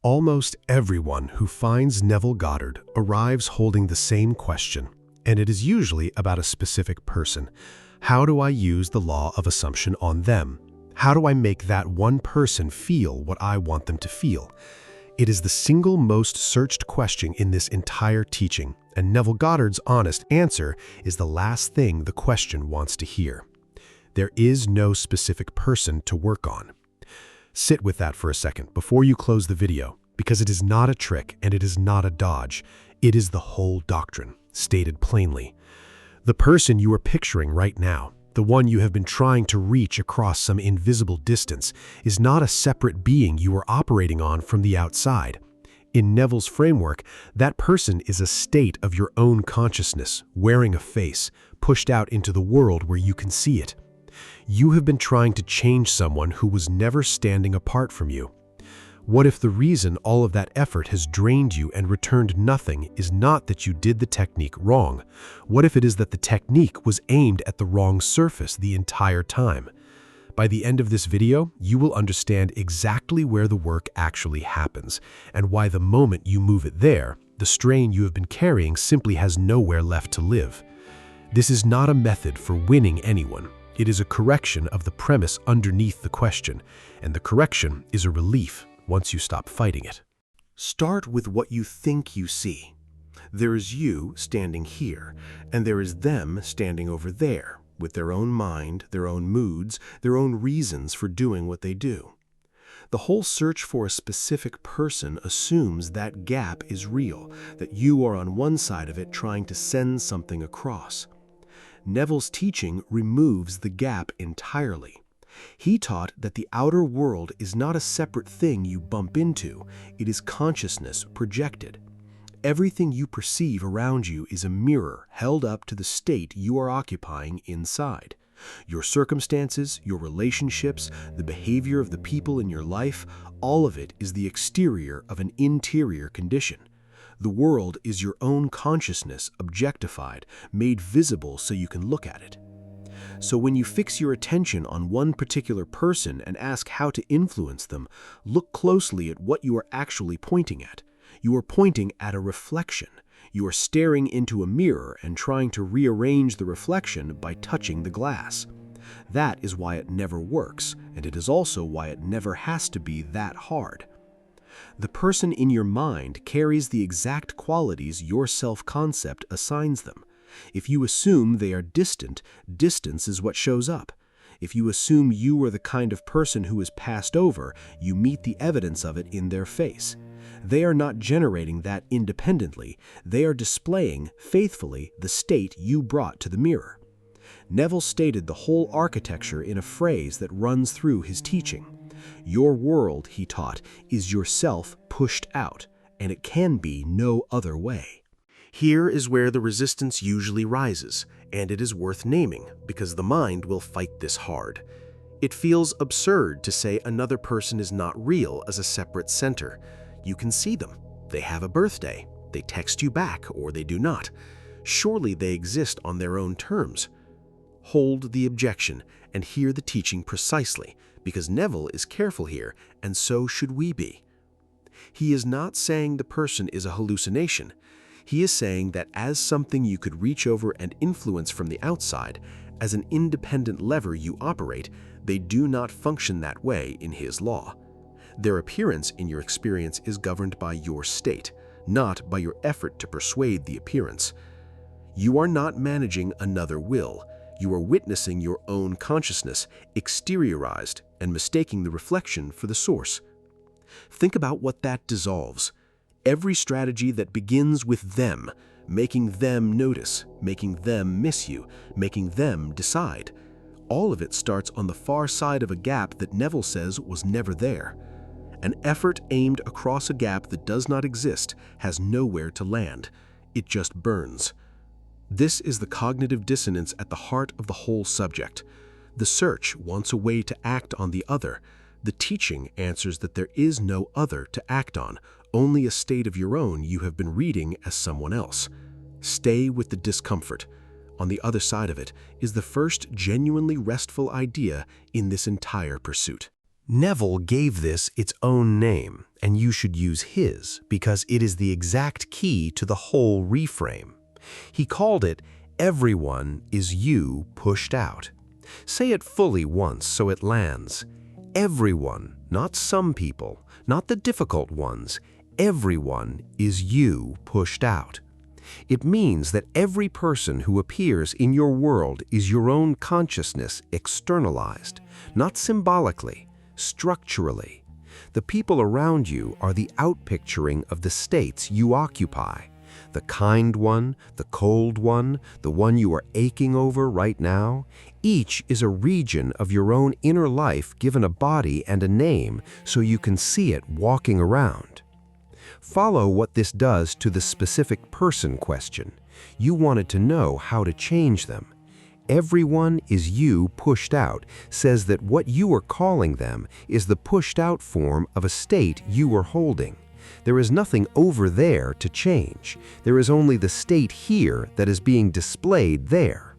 Almost everyone who finds Neville Goddard arrives holding the same question, and it is usually about a specific person. How do I use the law of assumption on them? How do I make that one person feel what I want them to feel? It is the single most searched question in this entire teaching, and Neville Goddard's honest answer is the last thing the question wants to hear. There is no specific person to work on. Sit with that for a second before you close the video, because it is not a trick and it is not a dodge. It is the whole doctrine, stated plainly. The person you are picturing right now, the one you have been trying to reach across some invisible distance, is not a separate being you are operating on from the outside. In Neville's framework, that person is a state of your own consciousness, wearing a face, pushed out into the world where you can see it. You have been trying to change someone who was never standing apart from you. What if the reason all of that effort has drained you and returned nothing is not that you did the technique wrong? What if it is that the technique was aimed at the wrong surface the entire time? By the end of this video, you will understand exactly where the work actually happens, and why the moment you move it there, the strain you have been carrying simply has nowhere left to live. This is not a method for winning anyone. It is a correction of the premise underneath the question, and the correction is a relief once you stop fighting it. Start with what you think you see. There is you standing here, and there is them standing over there, with their own mind, their own moods, their own reasons for doing what they do. The whole search for a specific person assumes that gap is real, that you are on one side of it trying to send something across. Neville's teaching removes the gap entirely. He taught that the outer world is not a separate thing you bump into, it is consciousness projected. Everything you perceive around you is a mirror held up to the state you are occupying inside. Your circumstances, your relationships, the behavior of the people in your life, all of it is the exterior of an interior condition. The world is your own consciousness objectified, made visible so you can look at it. So when you fix your attention on one particular person and ask how to influence them, look closely at what you are actually pointing at. You are pointing at a reflection. You are staring into a mirror and trying to rearrange the reflection by touching the glass. That is why it never works, and it is also why it never has to be that hard. The person in your mind carries the exact qualities your self-concept assigns them. If you assume they are distant, distance is what shows up. If you assume you are the kind of person who is passed over, you meet the evidence of it in their face. They are not generating that independently. They are displaying, faithfully, the state you brought to the mirror. Neville stated the whole architecture in a phrase that runs through his teaching. Your world, he taught, is yourself pushed out, and it can be no other way. Here is where the resistance usually rises, and it is worth naming, because the mind will fight this hard. It feels absurd to say another person is not real as a separate center. You can see them. They have a birthday. They text you back, or they do not. Surely they exist on their own terms. Hold the objection and hear the teaching precisely, because Neville is careful here, and so should we be. He is not saying the person is a hallucination. He is saying that as something you could reach over and influence from the outside, as an independent lever you operate, they do not function that way in his law. Their appearance in your experience is governed by your state, not by your effort to persuade the appearance. You are not managing another will. You are witnessing your own consciousness, exteriorized, and mistaking the reflection for the source. Think about what that dissolves. Every strategy that begins with them, making them notice, making them miss you, making them decide. All of it starts on the far side of a gap that Neville says was never there. An effort aimed across a gap that does not exist has nowhere to land. It just burns. This is the cognitive dissonance at the heart of the whole subject. The search wants a way to act on the other. The teaching answers that there is no other to act on, only a state of your own you have been reading as someone else. Stay with the discomfort. On the other side of it is the first genuinely restful idea in this entire pursuit. Neville gave this its own name, and you should use his because it is the exact key to the whole reframe. He called it, "Everyone is you pushed out." Say it fully once so it lands. Everyone, not some people, not the difficult ones. Everyone is you pushed out. It means that every person who appears in your world is your own consciousness externalized, not symbolically, structurally. The people around you are the outpicturing of the states you occupy. The kind one, the cold one, the one you are aching over right now. Each is a region of your own inner life given a body and a name so you can see it walking around. Follow what this does to the specific person question. You wanted to know how to change them. Everyone is you pushed out says that what you are calling them is the pushed out form of a state you are holding. There is nothing over there to change. There is only the state here that is being displayed there.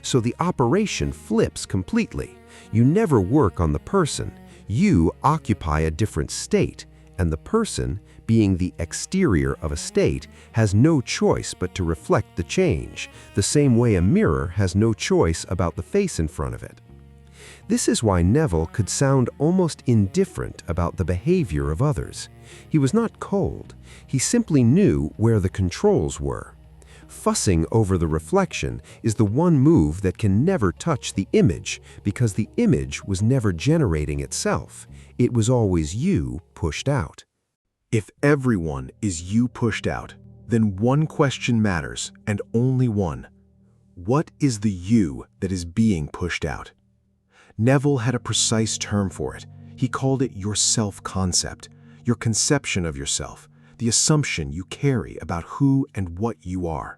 So the operation flips completely. You never work on the person. You occupy a different state, and the person, being the exterior of a state, has no choice but to reflect the change, the same way a mirror has no choice about the face in front of it. This is why Neville could sound almost indifferent about the behavior of others. He was not cold. He simply knew where the controls were. Fussing over the reflection is the one move that can never touch the image because the image was never generating itself. It was always you pushed out. If everyone is you pushed out, then one question matters, and only one. What is the you that is being pushed out? Neville had a precise term for it. He called it your self-concept, your conception of yourself, the assumption you carry about who and what you are.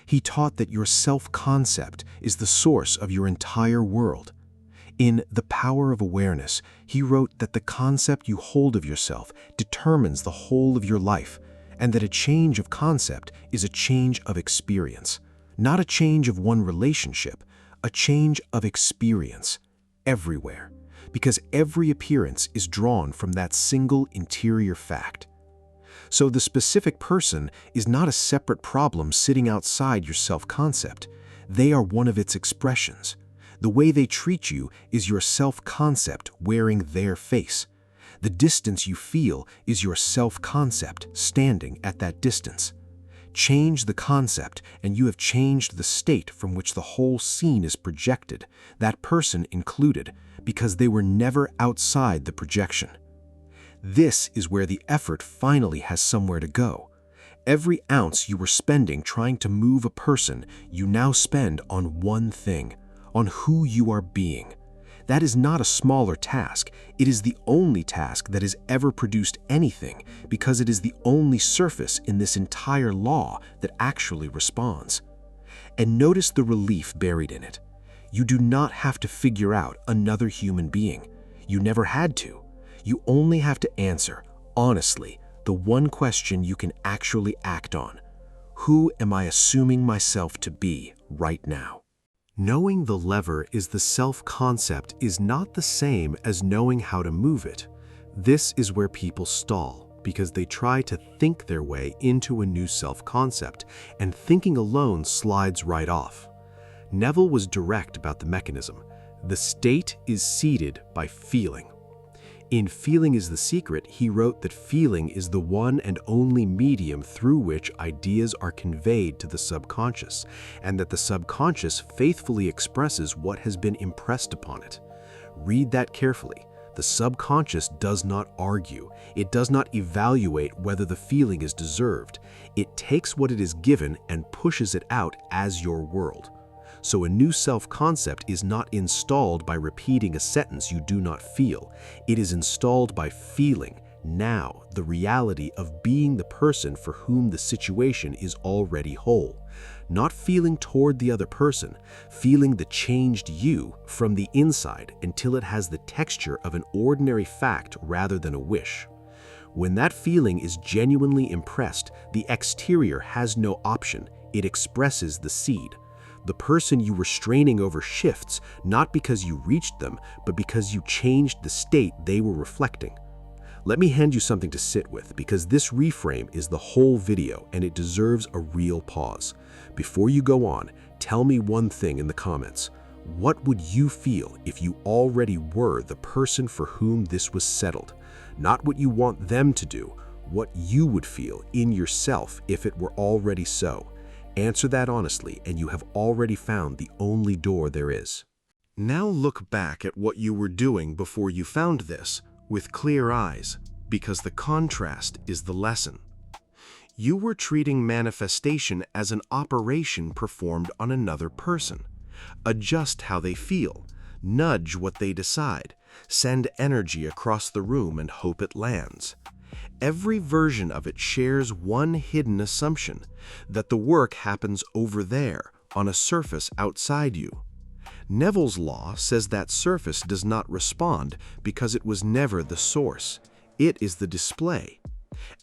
He taught that your self-concept is the source of your entire world. In The Power of Awareness, he wrote that the concept you hold of yourself determines the whole of your life, and that a change of concept is a change of experience, not a change of one relationship, a change of experience, everywhere, because every appearance is drawn from that single interior fact. So the specific person is not a separate problem sitting outside your self-concept. They are one of its expressions. The way they treat you is your self-concept wearing their face. The distance you feel is your self-concept standing at that distance. Change the concept, and you have changed the state from which the whole scene is projected, that person included, because they were never outside the projection. This is where the effort finally has somewhere to go. Every ounce you were spending trying to move a person, you now spend on one thing, on who you are being. That is not a smaller task. It is the only task that has ever produced anything, because it is the only surface in this entire law that actually responds. And notice the relief buried in it. You do not have to figure out another human being. You never had to. You only have to answer, honestly, the one question you can actually act on. Who am I assuming myself to be right now? Knowing the lever is the self-concept is not the same as knowing how to move it. This is where people stall, because they try to think their way into a new self-concept, and thinking alone slides right off. Neville was direct about the mechanism. The state is seeded by feeling. In Feeling is the Secret, he wrote that feeling is the one and only medium through which ideas are conveyed to the subconscious, and that the subconscious faithfully expresses what has been impressed upon it. Read that carefully. The subconscious does not argue. It does not evaluate whether the feeling is deserved. It takes what it is given and pushes it out as your world. So a new self-concept is not installed by repeating a sentence you do not feel. It is installed by feeling, now, the reality of being the person for whom the situation is already whole. Not feeling toward the other person, feeling the changed you from the inside until it has the texture of an ordinary fact rather than a wish. When that feeling is genuinely impressed, the exterior has no option. It expresses the seed. The person you were straining over shifts, not because you reached them, but because you changed the state they were reflecting. Let me hand you something to sit with, because this reframe is the whole video and it deserves a real pause. Before you go on, tell me one thing in the comments. What would you feel if you already were the person for whom this was settled? Not what you want them to do, what you would feel in yourself if it were already so. Answer that honestly, and you have already found the only door there is. Now look back at what you were doing before you found this, with clear eyes, because the contrast is the lesson. You were treating manifestation as an operation performed on another person. Adjust how they feel, nudge what they decide, send energy across the room and hope it lands. Every version of it shares one hidden assumption, that the work happens over there, on a surface outside you. Neville's law says that surface does not respond because it was never the source. It is the display.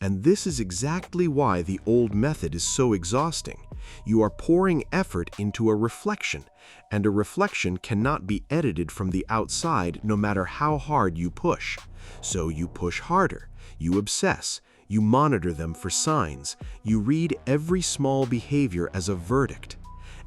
And this is exactly why the old method is so exhausting. You are pouring effort into a reflection, and a reflection cannot be edited from the outside no matter how hard you push. So you push harder, you obsess, you monitor them for signs, you read every small behavior as a verdict.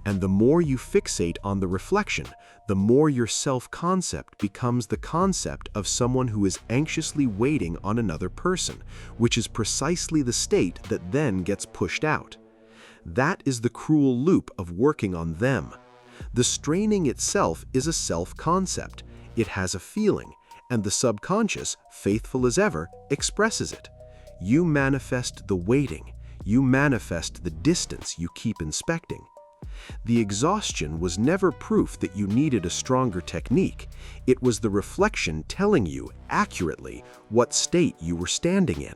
And the more you fixate on the reflection, the more your self-concept becomes the concept of someone who is anxiously waiting on another person, which is precisely the state that then gets pushed out. That is the cruel loop of working on them. The straining itself is a self-concept. It has a feeling, and the subconscious, faithful as ever, expresses it. You manifest the waiting. You manifest the distance you keep inspecting. The exhaustion was never proof that you needed a stronger technique. It was the reflection telling you accurately what state you were standing in.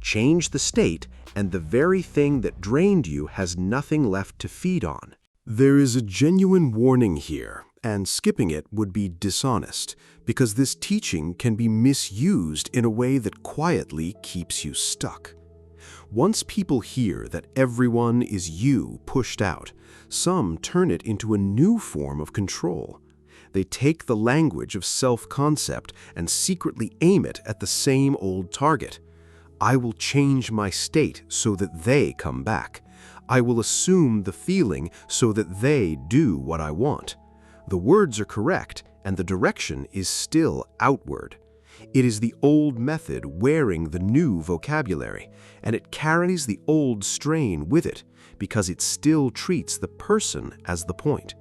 Change the state, and the very thing that drained you has nothing left to feed on. There is a genuine warning here, and skipping it would be dishonest, because this teaching can be misused in a way that quietly keeps you stuck. Once people hear that everyone is you pushed out, some turn it into a new form of control. They take the language of self-concept and secretly aim it at the same old target. I will change my state so that they come back. I will assume the feeling so that they do what I want. The words are correct, and the direction is still outward. It is the old method wearing the new vocabulary, and it carries the old strain with it because it still treats the person as the point.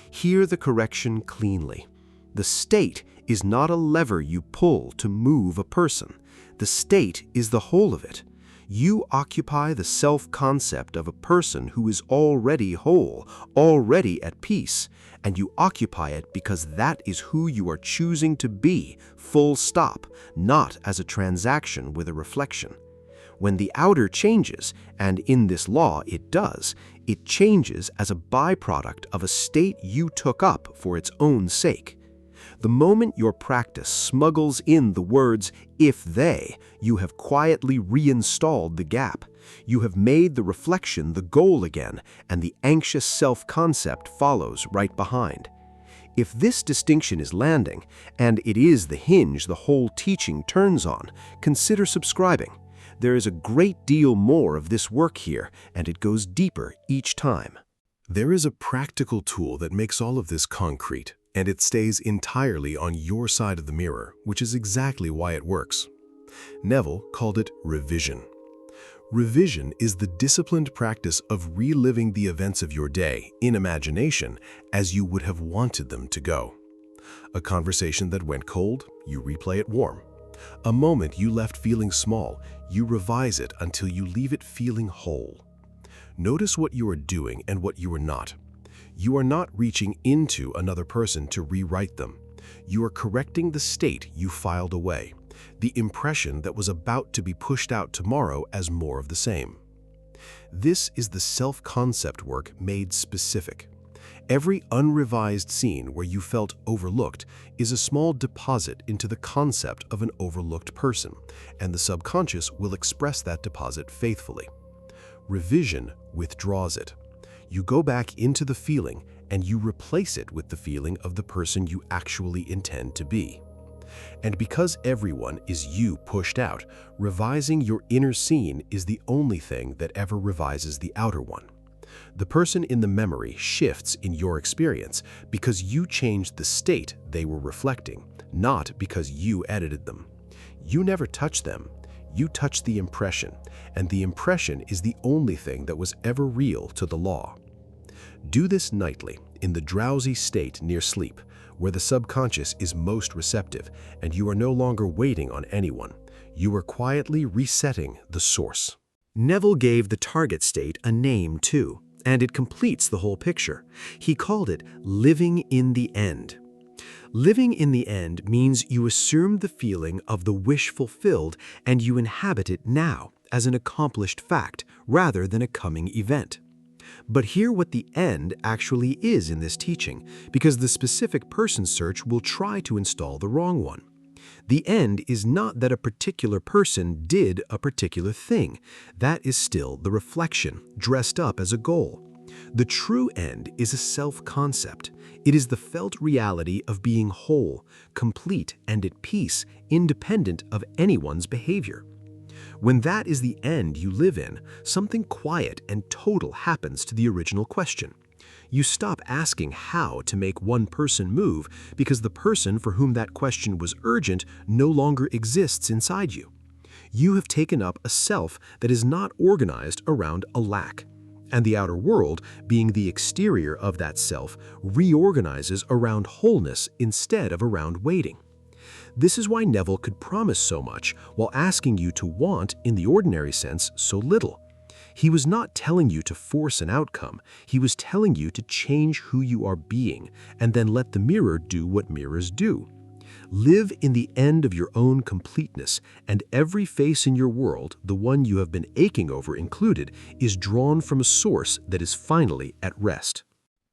Hear the correction cleanly. The state is not a lever you pull to move a person. The state is the whole of it. You occupy the self-concept of a person who is already whole, already at peace, and you occupy it because that is who you are choosing to be, full stop, not as a transaction with a reflection. When the outer changes, and in this law it does, it changes as a byproduct of a state you took up for its own sake. The moment your practice smuggles in the words, if they, you have quietly reinstalled the gap. You have made the reflection the goal again, and the anxious self-concept follows right behind. If this distinction is landing, and it is the hinge the whole teaching turns on, consider subscribing. There is a great deal more of this work here, and it goes deeper each time. There is a practical tool that makes all of this concrete, and it stays entirely on your side of the mirror, which is exactly why it works. Neville called it revision. Revision is the disciplined practice of reliving the events of your day in imagination as you would have wanted them to go. A conversation that went cold, you replay it warm. A moment you left feeling small, you revise it until you leave it feeling whole. Notice what you are doing and what you are not. You are not reaching into another person to rewrite them. You are correcting the state you filed away, the impression that was about to be pushed out tomorrow as more of the same. This is the self-concept work made specific. Every unrevised scene where you felt overlooked is a small deposit into the concept of an overlooked person, and the subconscious will express that deposit faithfully. Revision withdraws it. You go back into the feeling and you replace it with the feeling of the person you actually intend to be. And because everyone is you pushed out, revising your inner scene is the only thing that ever revises the outer one. The person in the memory shifts in your experience because you changed the state they were reflecting, not because you edited them. You never touch them. You touch the impression, and the impression is the only thing that was ever real to the law. Do this nightly, in the drowsy state near sleep, where the subconscious is most receptive, and you are no longer waiting on anyone. You are quietly resetting the source. Neville gave the target state a name too, and it completes the whole picture. He called it living in the end. Living in the end means you assume the feeling of the wish fulfilled and you inhabit it now as an accomplished fact rather than a coming event. But hear what the end actually is in this teaching, because the specific person search will try to install the wrong one. The end is not that a particular person did a particular thing. That is still the reflection, dressed up as a goal. The true end is a self-concept. It is the felt reality of being whole, complete, and at peace, independent of anyone's behavior. When that is the end you live in, something quiet and total happens to the original question. You stop asking how to make one person move because the person for whom that question was urgent no longer exists inside you. You have taken up a self that is not organized around a lack. And the outer world, being the exterior of that self, reorganizes around wholeness instead of around waiting. This is why Neville could promise so much while asking you to want, in the ordinary sense, so little. He was not telling you to force an outcome. He was telling you to change who you are being and then let the mirror do what mirrors do. Live in the end of your own completeness, and every face in your world, the one you have been aching over included, is drawn from a source that is finally at rest.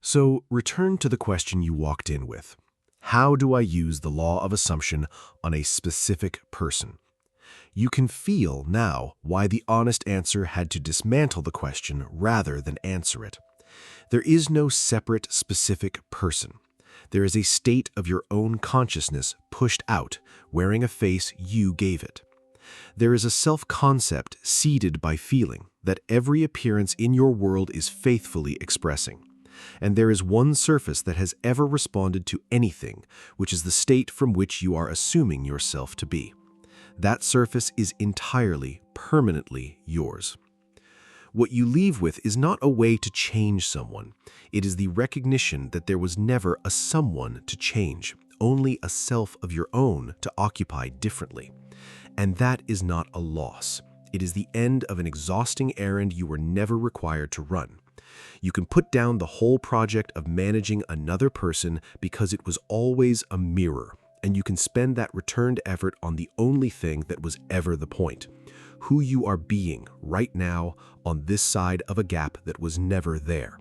So return to the question you walked in with. How do I use the law of assumption on a specific person? You can feel now why the honest answer had to dismantle the question rather than answer it. There is no separate, specific person. There is a state of your own consciousness pushed out, wearing a face you gave it. There is a self-concept seeded by feeling that every appearance in your world is faithfully expressing. And there is one surface that has ever responded to anything, which is the state from which you are assuming yourself to be. That surface is entirely, permanently yours. What you leave with is not a way to change someone. It is the recognition that there was never a someone to change, only a self of your own to occupy differently. And that is not a loss. It is the end of an exhausting errand you were never required to run. You can put down the whole project of managing another person because it was always a mirror, and you can spend that returned effort on the only thing that was ever the point. Who you are being right now on this side of a gap that was never there.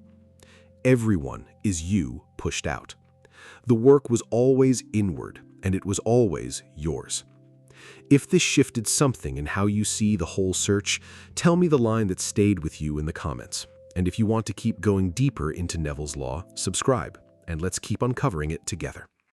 Everyone is you pushed out. The work was always inward, and it was always yours. If this shifted something in how you see the whole search, tell me the line that stayed with you in the comments. And if you want to keep going deeper into Neville's Law, subscribe, and let's keep uncovering it together.